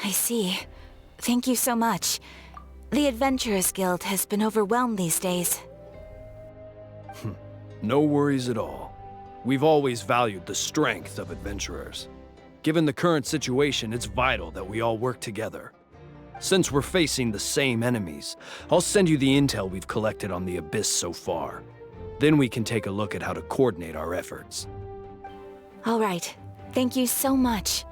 I see. Thank you so much. The Adventurers Guild has been overwhelmed these days. No worries at all. We've always valued the strength of adventurers. Given the current situation, it's vital that we all work together. Since we're facing the same enemies, I'll send you the intel we've collected on the Abyss so far. Then we can take a look at how to coordinate our efforts. All right. Thank you so much.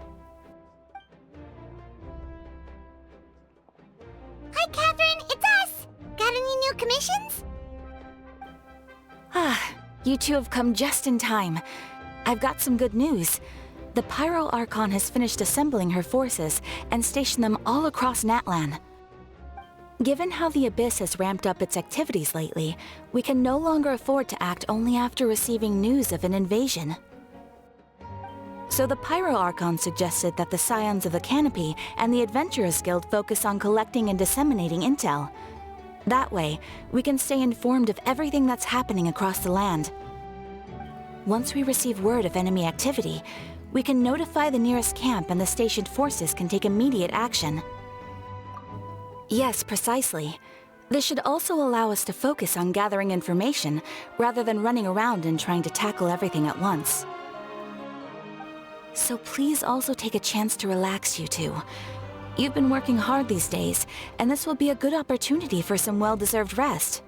Hi, Catherine, it's us! Got any new commissions? You two have come just in time. I've got some good news. The Pyro Archon has finished assembling her forces and stationed them all across Natlan. Given how the Abyss has ramped up its activities lately, we can no longer afford to act only after receiving news of an invasion. So the Pyro Archon suggested that the Scions of the Canopy and the Adventurers Guild focus on collecting and disseminating intel. That way, we can stay informed of everything that's happening across the land. Once we receive word of enemy activity, we can notify the nearest camp and the stationed forces can take immediate action. Yes, precisely. This should also allow us to focus on gathering information rather than running around and trying to tackle everything at once. So please also take a chance to relax, you two. You've been working hard these days, and this will be a good opportunity for some well-deserved rest.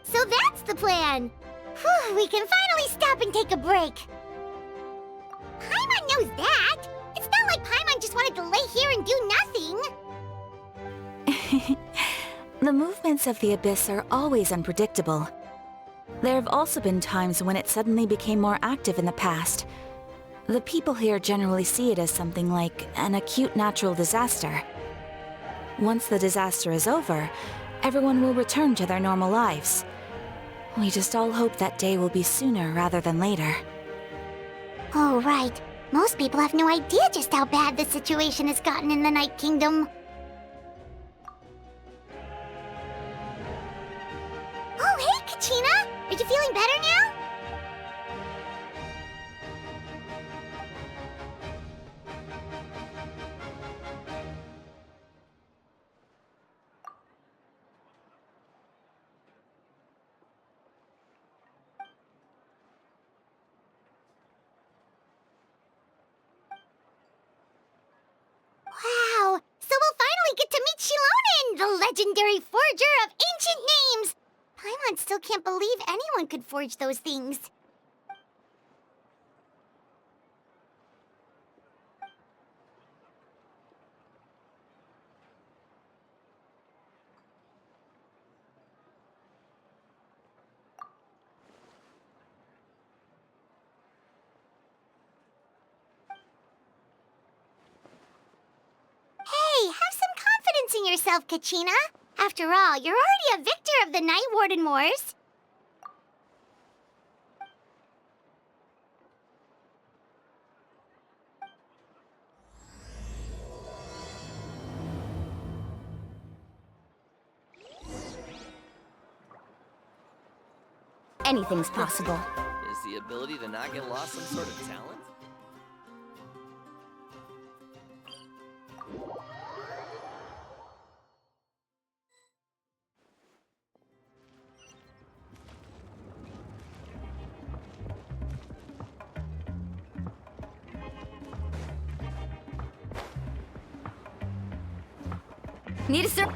So that's the plan! Whew, we can finally stop and take a break! Paimon knows that! It's not like Paimon just wanted to lay here and do nothing! The movements of the Abyss are always unpredictable. There have also been times when it suddenly became more active in the past. The people here generally see it as something like an acute natural disaster. Once the disaster is over, everyone will return to their normal lives. We just all hope that day will be sooner rather than later. Oh, right. Most people have no idea just how bad the situation has gotten in the Night Kingdom. Oh, hey, Kachina! Are you feeling better now? Wow! So we'll finally get to meet Shilonen, the legendary forger of ancient names! Paimon still can't believe anyone could forge those things. Hey, have some confidence in yourself, Kachina. After all, you're already a victor of the Night Warden Wars. Anything's possible. Is the ability to not get lost some sort of talent? Need a sir.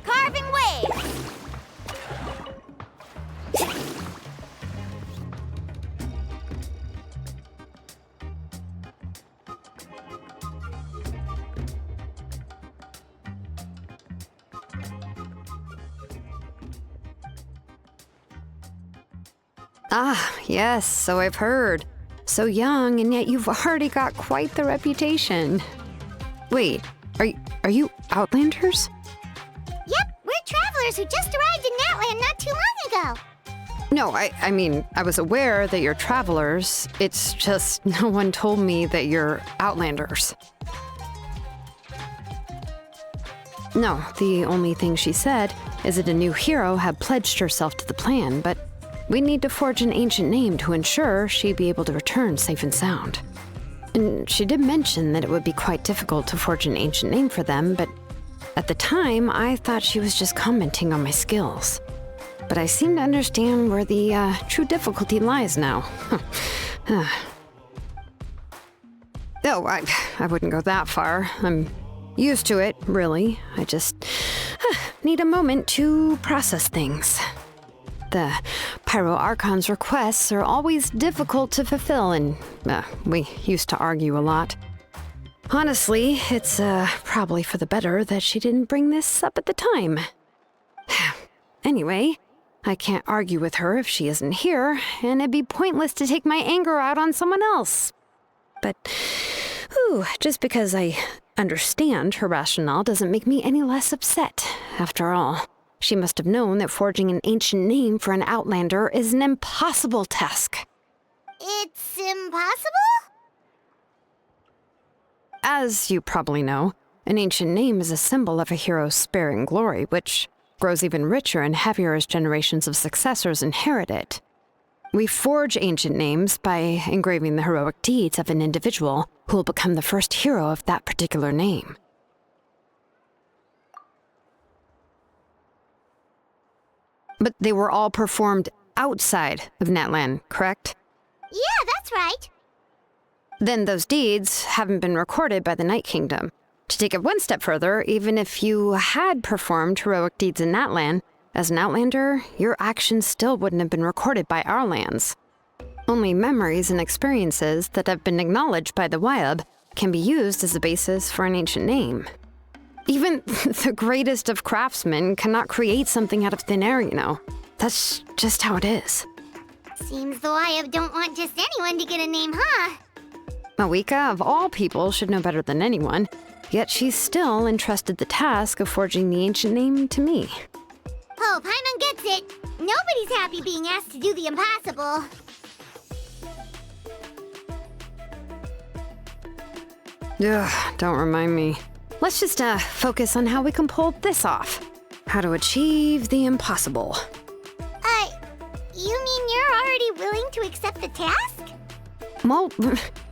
Carving waves! Ah, yes, so I've heard. So young, and yet you've already got quite the reputation. Wait, are you Outlanders? Yep, we're travelers who just arrived in Natlan not too long ago. No, I mean, I was aware that you're travelers. It's just no one told me that you're outlanders. No, the only thing she said is that a new hero had pledged herself to the plan, but we need to forge an ancient name to ensure she'd be able to return safe and sound. And she did mention that it would be quite difficult to forge an ancient name for them, but at the time, I thought she was just commenting on my skills. But I seem to understand where the true difficulty lies now. Oh, I wouldn't go that far. I'm used to it, really. I just need a moment to process things. The Pyro Archon's requests are always difficult to fulfill, and we used to argue a lot. Honestly, it's probably for the better that she didn't bring this up at the time. Anyway, I can't argue with her if she isn't here, and it'd be pointless to take my anger out on someone else. But, just because I understand her rationale doesn't make me any less upset. After all, she must have known that forging an ancient name for an outlander is an impossible task. It's impossible? As you probably know, an ancient name is a symbol of a hero's spirit and glory, which grows even richer and heavier as generations of successors inherit it. We forge ancient names by engraving the heroic deeds of an individual who will become the first hero of that particular name. But they were all performed outside of Natlan, correct? Yeah, that's right. Then those deeds haven't been recorded by the Night Kingdom. To take it one step further, even if you had performed heroic deeds in Natlan, as an outlander, your actions still wouldn't have been recorded by our lands. Only memories and experiences that have been acknowledged by the Wyab can be used as a basis for an ancient name. Even the greatest of craftsmen cannot create something out of thin air, you know. That's just how it is. Seems the Wyab don't want just anyone to get a name, huh? Mawika, of all people, should know better than anyone, yet she's still entrusted the task of forging the ancient name to me. Oh, Paimon gets it. Nobody's happy being asked to do the impossible. Ugh, don't remind me. Let's just focus on how we can pull this off. How to achieve the impossible. You mean you're already willing to accept the task? Well,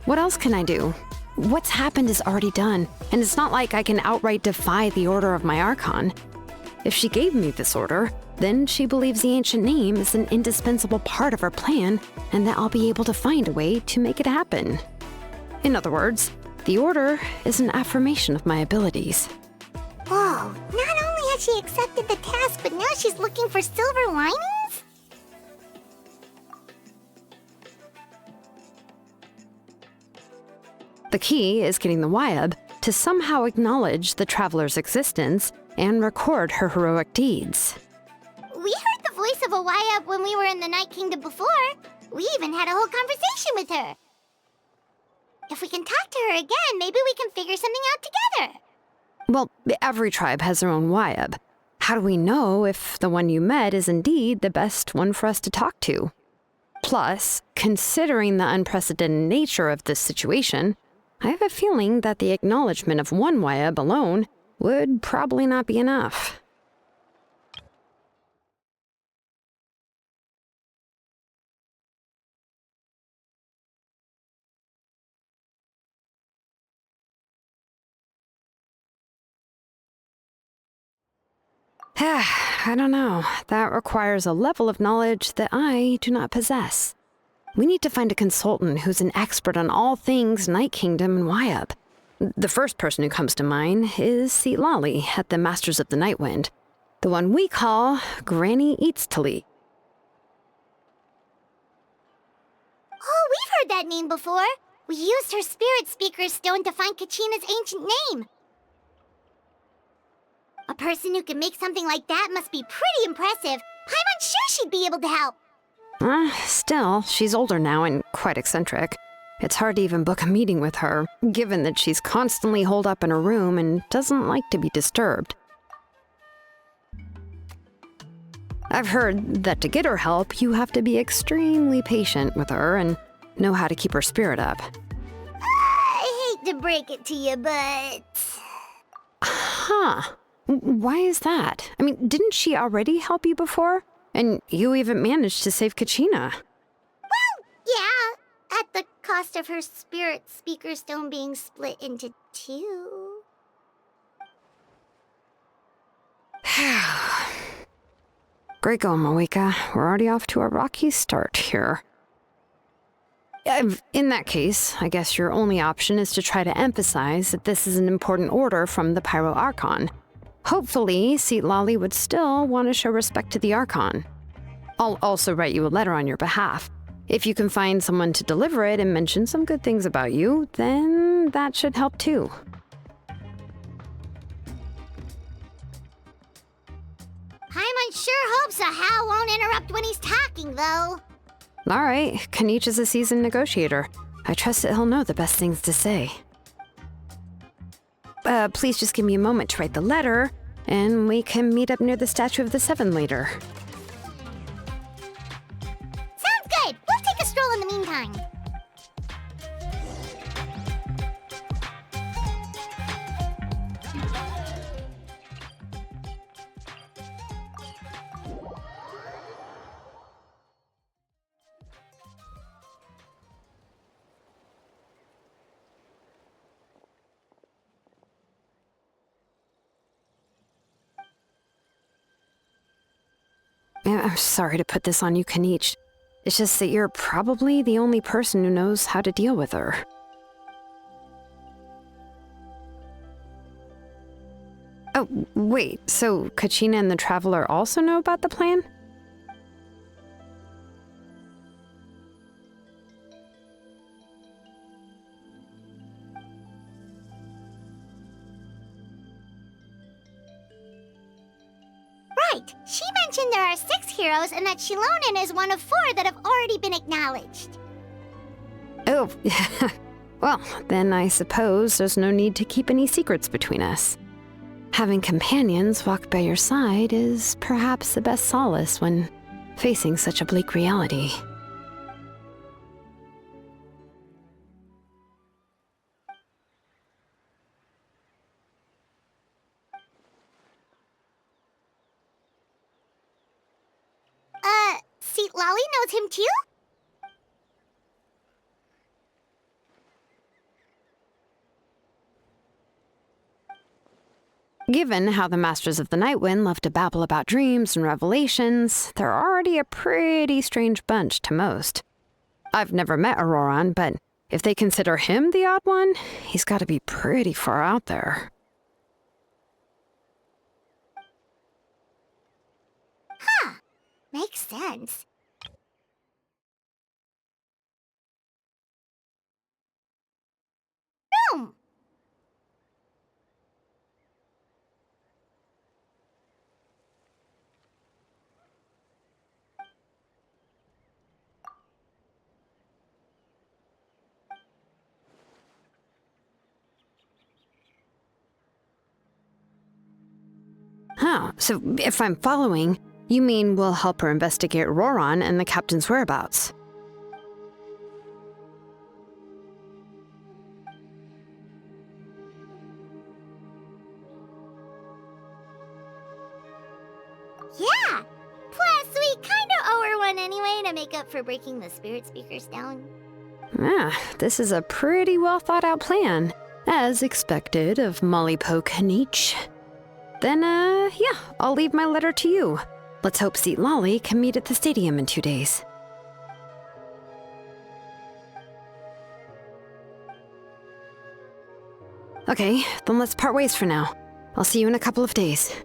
what else can I do? What's happened is already done, and it's not like I can outright defy the order of my Archon. If she gave me this order, then she believes the ancient name is an indispensable part of her plan, and that I'll be able to find a way to make it happen. In other words, the order is an affirmation of my abilities. Whoa, not only has she accepted the task, but now she's looking for silver linings? The key is getting the Wyab to somehow acknowledge the traveler's existence and record her heroic deeds. We heard the voice of a Wyab when we were in the Night Kingdom before. We even had a whole conversation with her. If we can talk to her again, maybe we can figure something out together. Well, every tribe has their own Wyab. How do we know if the one you met is indeed the best one for us to talk to? Plus, considering the unprecedented nature of this situation, I have a feeling that the acknowledgement of one Wyab alone would probably not be enough. I don't know. That requires a level of knowledge that I do not possess. We need to find a consultant who's an expert on all things Night Kingdom and Wyab. The first person who comes to mind is Seatlali at the Masters of the Night Wind, the one we call Granny Eatstali. Oh, we've heard that name before. We used her Spirit Speaker's stone to find Kachina's ancient name. A person who can make something like that must be pretty impressive. I'm sure she'd be able to help. Still, she's older now and quite eccentric. It's hard to even book a meeting with her, given that she's constantly holed up in her room and doesn't like to be disturbed. I've heard that to get her help, you have to be extremely patient with her and know how to keep her spirit up. I hate to break it to you, but... Huh. Why is that? I mean, didn't she already help you before? And you even managed to save Kachina. Well, yeah, at the cost of her spirit speaker stone being split into two. Great going, Moeka. We're already off to a rocky start here. In that case, I guess your only option is to try to emphasize that this is an important order from the Pyro Archon. Hopefully, Seat Lolly would still want to show respect to the Archon. I'll also write you a letter on your behalf. If you can find someone to deliver it and mention some good things about you, then that should help too. Paimon sure hopes a Hal won't interrupt when he's talking, though. All right, Kanich is a seasoned negotiator. I trust that he'll know the best things to say. Please just give me a moment to write the letter, and we can meet up near the Statue of the Seven later. Sounds good. We'll take a stroll in the meantime. I'm sorry to put this on you, Kanich. It's just that you're probably the only person who knows how to deal with her. Oh, wait, so Kachina and the Traveler also know about the plan? Right. She mentioned there are 6 heroes and that Shilonen is one of 4 that have already been acknowledged. Oh, well, then I suppose there's no need to keep any secrets between us. Having companions walk by your side is perhaps the best solace when facing such a bleak reality. Seat Lolly knows him too? Given how the Masters of the Nightwind love to babble about dreams and revelations, they're already a pretty strange bunch to most. I've never met Auroran, but if they consider him the odd one, he's got to be pretty far out there. Huh. Makes sense. Room. Huh, so if I'm following, you mean we'll help her investigate Auroran and the captain's whereabouts? Yeah. Plus, we kinda owe her one anyway to make up for breaking the spirit speakers down. Ah, this is a pretty well thought out plan, as expected of Molly Poe Kanich. Then, yeah, I'll leave my letter to you. Let's hope Seat Lolly can meet at the stadium in 2 days. Okay, then let's part ways for now. I'll see you in a couple of days.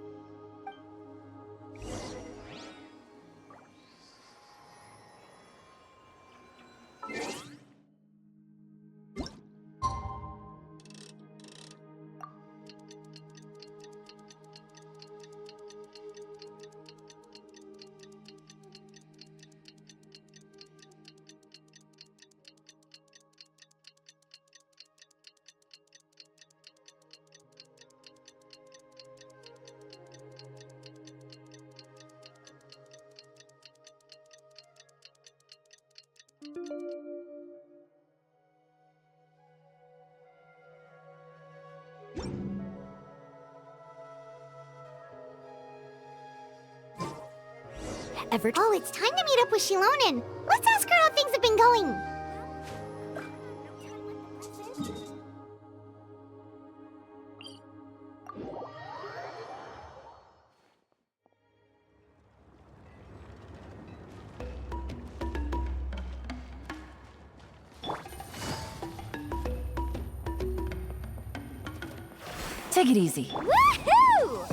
ever... Oh, it's time to meet up with Shilonen. Let's ask her how things have been going. Take it easy. Woohoo!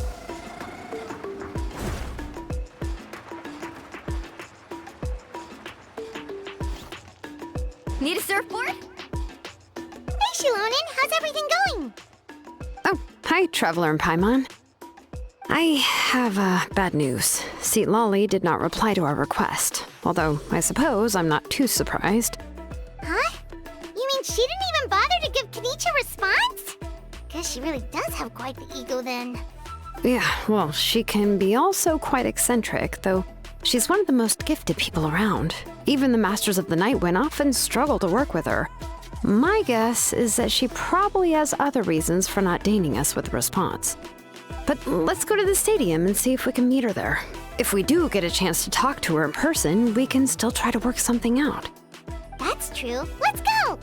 Need a surfboard? Hey, Shilonen, how's everything going? Oh, hi, Traveler and Paimon. I have bad news. Lolly did not reply to our request. Although, I suppose I'm not too surprised. Huh? You mean she didn't even bother to give Kenichi a response? Guess she really does have quite the ego then. Yeah, well, she can be also quite eccentric, though she's one of the most gifted people around. Even the Masters of the Nightwind often struggle to work with her. My guess is that she probably has other reasons for not deigning us with a response. But let's go to the stadium and see if we can meet her there. If we do get a chance to talk to her in person, we can still try to work something out. That's true. Let's go!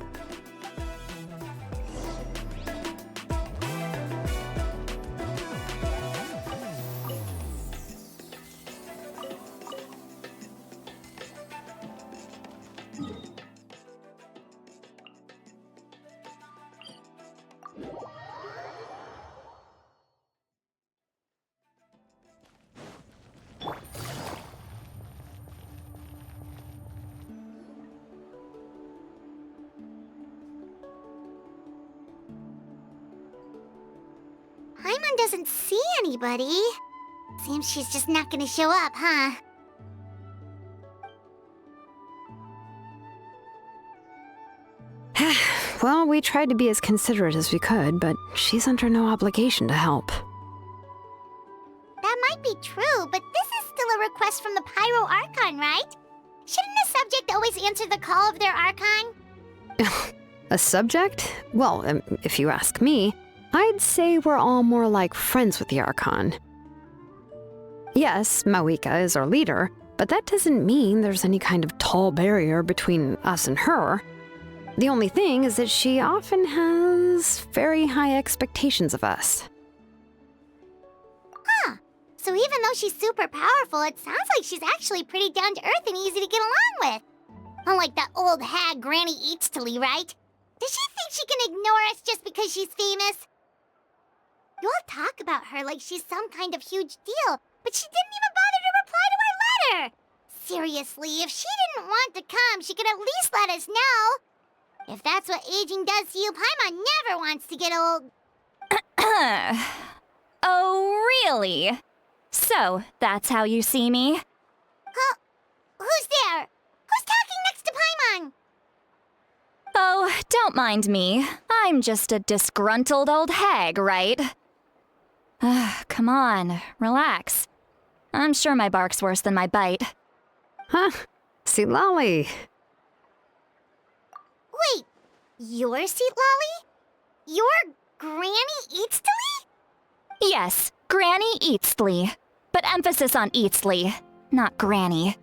Paimon doesn't see anybody. Seems she's just not gonna show up, huh? Well, we tried to be as considerate as we could, but she's under no obligation to help. That might be true, but this is still a request from the Pyro Archon, right? Shouldn't a subject always answer the call of their Archon? A subject? Well, if you ask me, I'd say we're all more like friends with the Archon. Yes, Mawika is our leader, but that doesn't mean there's any kind of tall barrier between us and her. The only thing is that she often has very high expectations of us. Huh. So even though she's super powerful, it sounds like she's actually pretty down to earth and easy to get along with. Unlike that old hag Granny Eatstily, right? Does she think she can ignore us just because she's famous? You all talk about her like she's some kind of huge deal, but she didn't even bother to reply to our letter! Seriously, if she didn't want to come, she could at least let us know. If that's what aging does to you, Paimon never wants to get old. Oh, really? So, that's how you see me? Huh? Who's there? Who's talking next to Paimon? Oh, don't mind me. I'm just a disgruntled old hag, right? Come on, relax. I'm sure my bark's worse than my bite. Huh? Lolly. Wait, you're Lolly? You're Granny Eatstily? Yes, Granny Eatstly. But emphasis on Eatstly, not Granny.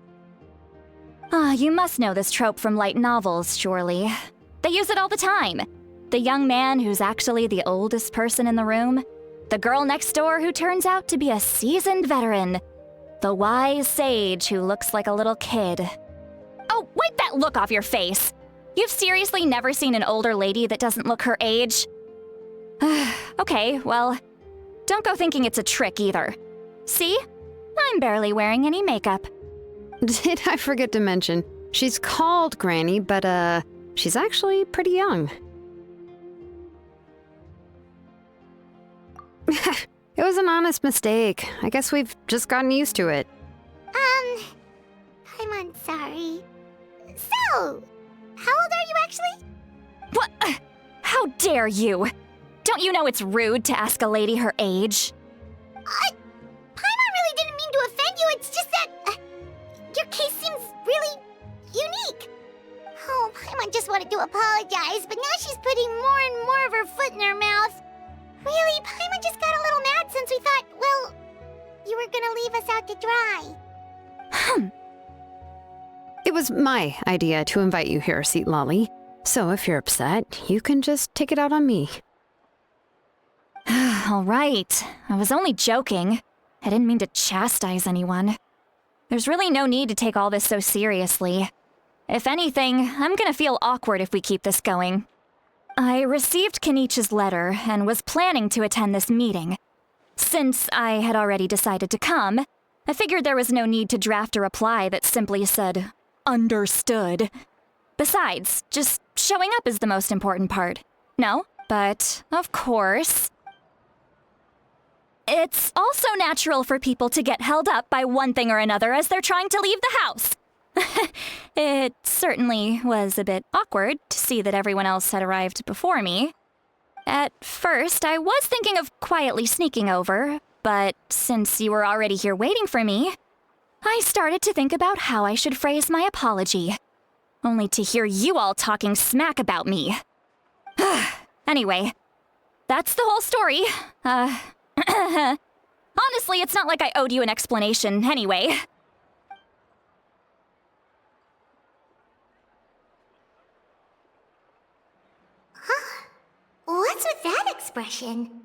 You must know this trope from light novels, surely. They use it all the time. The young man who's actually the oldest person in the room. The girl next door who turns out to be a seasoned veteran. The wise sage who looks like a little kid. Oh, wipe that look off your face! You've seriously never seen an older lady that doesn't look her age? Okay, well, don't go thinking it's a trick either. See? I'm barely wearing any makeup. Did I forget to mention, she's called Granny, but she's actually pretty young. It was an honest mistake. I guess we've just gotten used to it. I'm sorry. So, how old are you actually? What? How dare you? Don't you know it's rude to ask a lady her age? Paimon really didn't mean to offend you, it's just that your case seems really unique. Oh, Paimon just wanted to apologize, but now she's putting more and more of her foot in her mouth. Really, Paimon just got a little mad since we thought, well, you were gonna leave us out to dry. It was my idea to invite you here, Seat Lolly. So if you're upset, you can just take it out on me. All right. I was only joking. I didn't mean to chastise anyone. There's really no need to take all this so seriously. If anything, I'm gonna feel awkward if we keep this going. I received Kenichi's letter and was planning to attend this meeting. Since I had already decided to come, I figured there was no need to draft a reply that simply said, "Understood." Besides, just showing up is the most important part. No, but of course. It's also natural for people to get held up by one thing or another as they're trying to leave the house. It certainly was a bit awkward to see that everyone else had arrived before me. At first, I was thinking of quietly sneaking over, but since you were already here waiting for me, I started to think about how I should phrase my apology. Only to hear you all talking smack about me. Anyway, that's the whole story. Honestly, it's not like I owed you an explanation anyway. What's with that expression?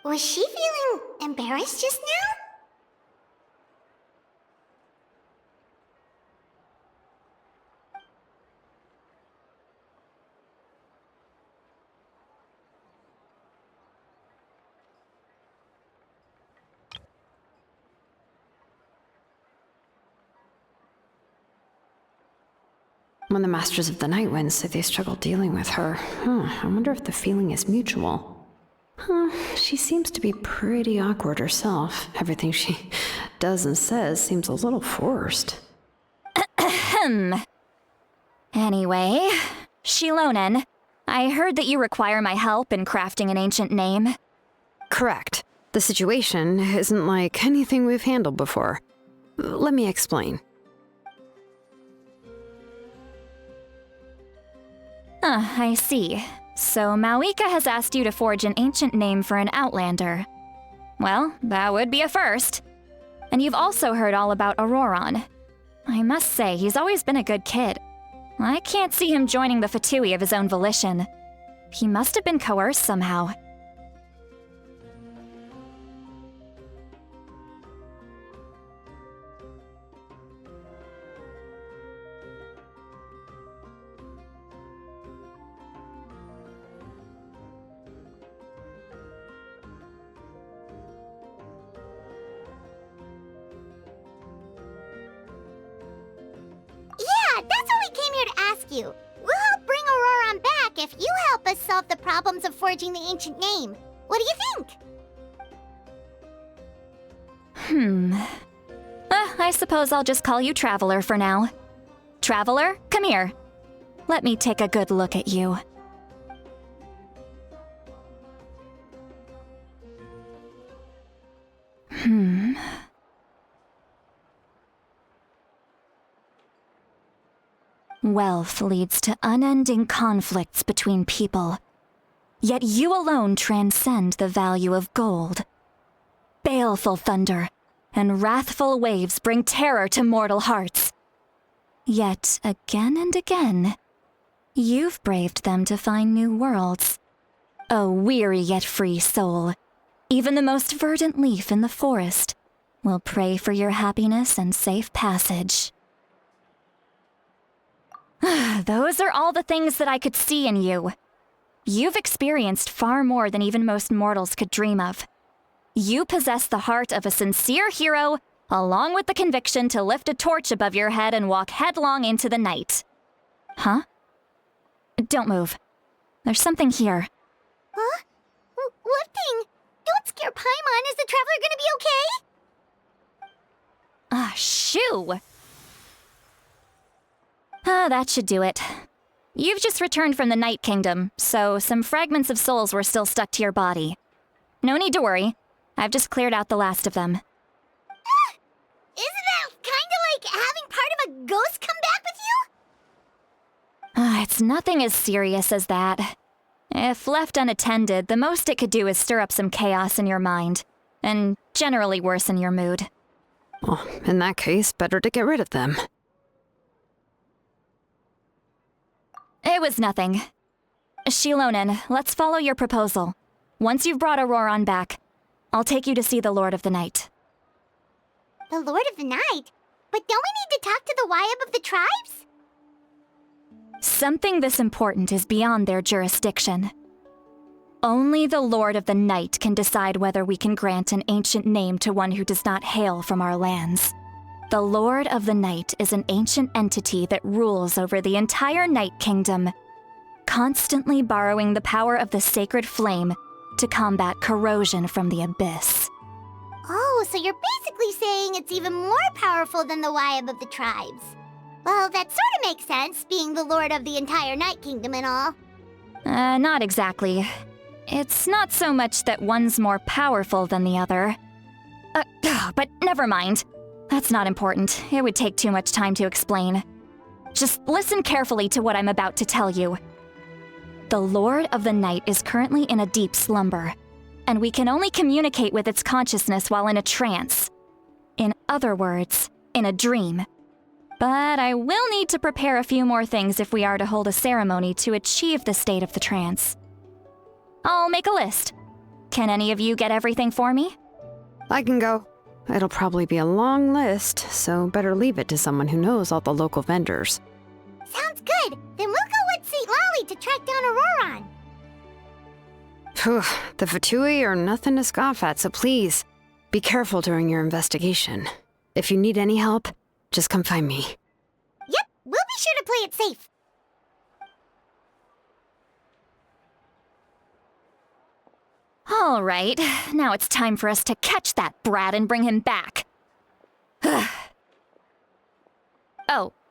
Was she feeling embarrassed just now? When the Masters of the Night Wind say they struggle dealing with her, I wonder if the feeling is mutual. She seems to be pretty awkward herself. Everything she does and says seems a little forced. Anyway, Shilonen, I heard that you require my help in crafting an ancient name. Correct. The situation isn't like anything we've handled before. Let me explain. I see. So Mauika has asked you to forge an ancient name for an Outlander. Well, that would be a first. And you've also heard all about Auroron. I must say, he's always been a good kid. I can't see him joining the Fatui of his own volition. He must have been coerced somehow. Yeah, that's what we came here to ask you. We'll help bring Auroron back if you help us solve the problems of forging the ancient name. What do you think? I suppose I'll just call you Traveler for now. Traveler, come here. Let me take a good look at you. Wealth leads to unending conflicts between people. Yet you alone transcend the value of gold. Baleful thunder and wrathful waves bring terror to mortal hearts. Yet again and again, you've braved them to find new worlds. O weary yet free soul, even the most verdant leaf in the forest will pray for your happiness and safe passage. Those are all the things that I could see in you. You've experienced far more than even most mortals could dream of. You possess the heart of a sincere hero, along with the conviction to lift a torch above your head and walk headlong into the night. Huh? Don't move. There's something here. Huh? What thing? Don't scare Paimon. Is the Traveler gonna be okay? Shoo! That should do it. You've just returned from the Night Kingdom, so some fragments of souls were still stuck to your body. No need to worry. I've just cleared out the last of them. Isn't that kinda like having part of a ghost come back with you? It's nothing as serious as that. If left unattended, the most it could do is stir up some chaos in your mind, and generally worsen your mood. Well, in that case, better to get rid of them. It was nothing. Shilonen, let's follow your proposal. Once you've brought Auroran back, I'll take you to see the Lord of the Night. The Lord of the Night? But don't we need to talk to the Wyab of the tribes? Something this important is beyond their jurisdiction. Only the Lord of the Night can decide whether we can grant an ancient name to one who does not hail from our lands. The Lord of the Night is an ancient entity that rules over the entire Night Kingdom, constantly borrowing the power of the sacred flame to combat corrosion from the abyss. Oh, so you're basically saying it's even more powerful than the Wyab of the tribes. Well, that sort of makes sense, being the lord of the entire Night Kingdom and all. Not exactly. It's not so much that one's more powerful than the other. But never mind. That's not important. It would take too much time to explain. Just listen carefully to what I'm about to tell you. The Lord of the Night is currently in a deep slumber, and we can only communicate with its consciousness while in a trance. In other words, in a dream. But I will need to prepare a few more things if we are to hold a ceremony to achieve the state of the trance. I'll make a list. Can any of you get everything for me? I can go. It'll probably be a long list, so better leave it to someone who knows all the local vendors. Sounds good. Then we'll go with St. Lolly to track down Auroran. Phew, the Fatui are nothing to scoff at, so please, be careful during your investigation. If you need any help, just come find me. Yep, we'll be sure to play it safe. All right, now it's time for us to catch that brat and bring him back.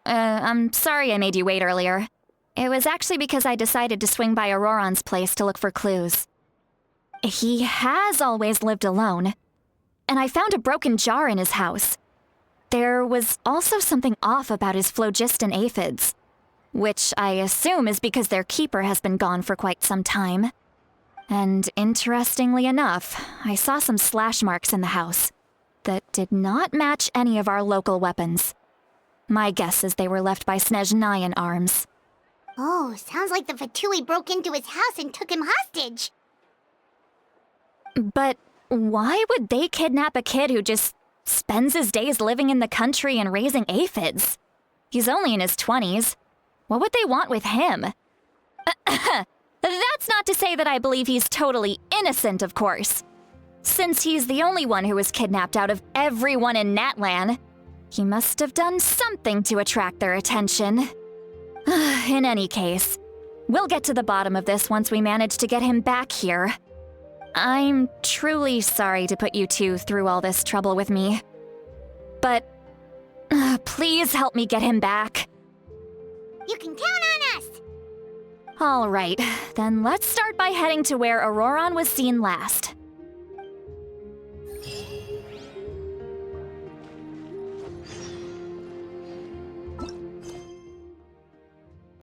I'm sorry I made you wait earlier. It was actually because I decided to swing by Auroran's place to look for clues. He has always lived alone, and I found a broken jar in his house. There was also something off about his phlogiston aphids, which I assume is because their keeper has been gone for quite some time. And interestingly enough, I saw some slash marks in the house that did not match any of our local weapons. My guess is they were left by Snezhnayan arms. Oh, sounds like the Fatui broke into his house and took him hostage. But why would they kidnap a kid who just spends his days living in the country and raising aphids? He's only in his 20s. What would they want with him? That's not to say that I believe he's totally innocent, of course. Since he's the only one who was kidnapped out of everyone in Natlan, he must have done something to attract their attention. In any case, we'll get to the bottom of this once we manage to get him back here. I'm truly sorry to put you two through all this trouble with me. But please help me get him back. You can count on us! All right, then let's start by heading to where Auroran was seen last.